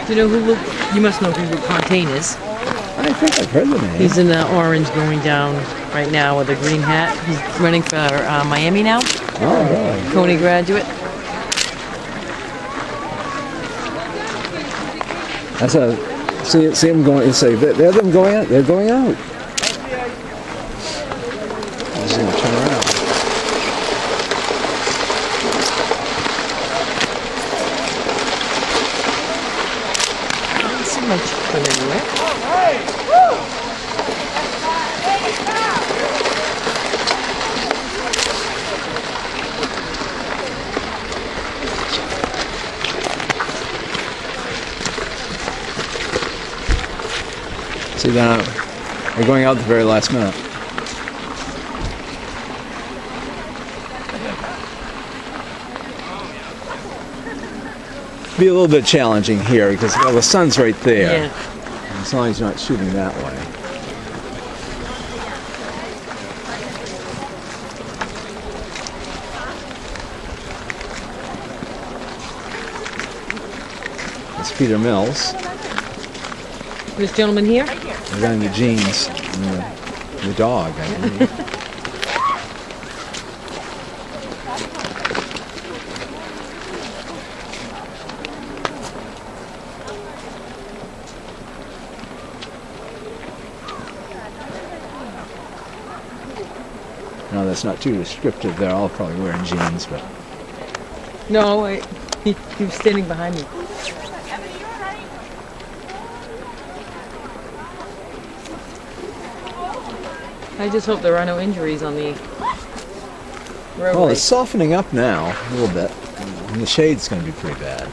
Do you know who Luke? You must know who Luke Fontaine is. I think I've heard the name. He's in the orange going down right now with a green hat. He's running for Miami now. Oh, really? Coney graduate. That's a see them going. Say they're them going out. They're going out. I'm just gonna turn around. I don't see much from anywhere. See, they're going out at the very last minute. Be a little bit challenging here because well, the sun's right there. Yeah. As long as you're not shooting that way. It's Peter Mills. This gentleman here? We're going to jeans and the dog, I believe. No, that's not too descriptive. They're all probably wearing jeans, but No, he was standing behind me. I just hope there are no injuries on the roadway. well, it's softening up now a little bit. And the shade's going to be pretty bad.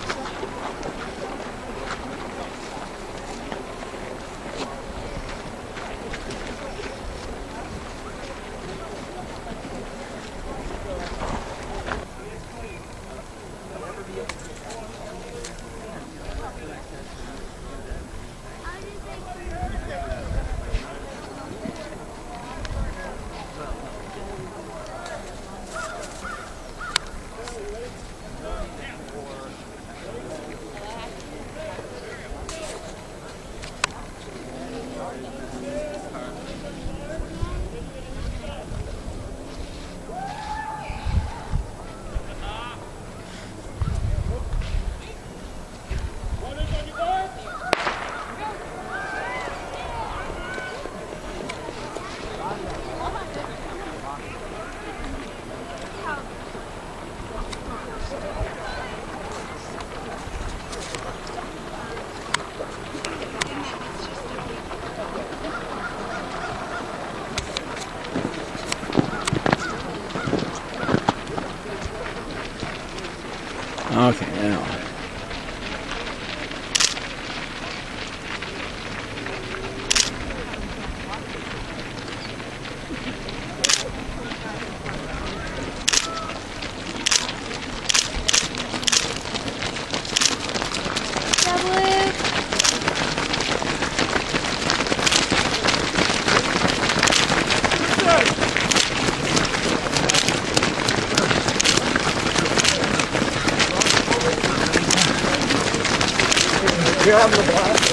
Okay, now. You're having a blast.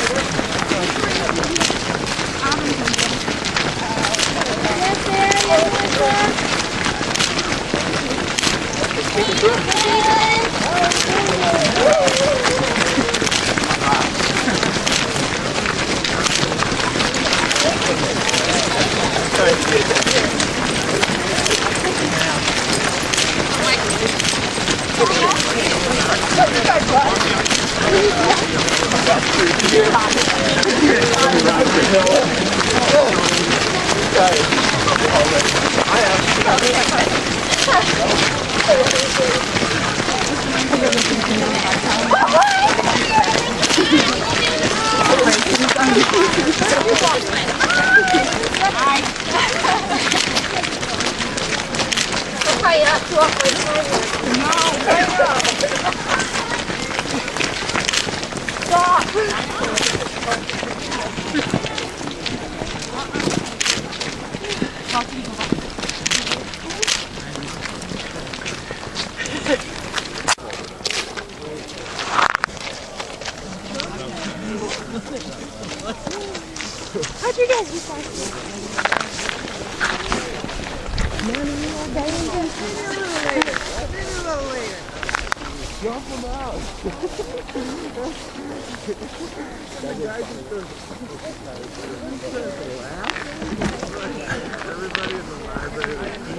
How'd you guys get that? Jump them out. Everybody in the library.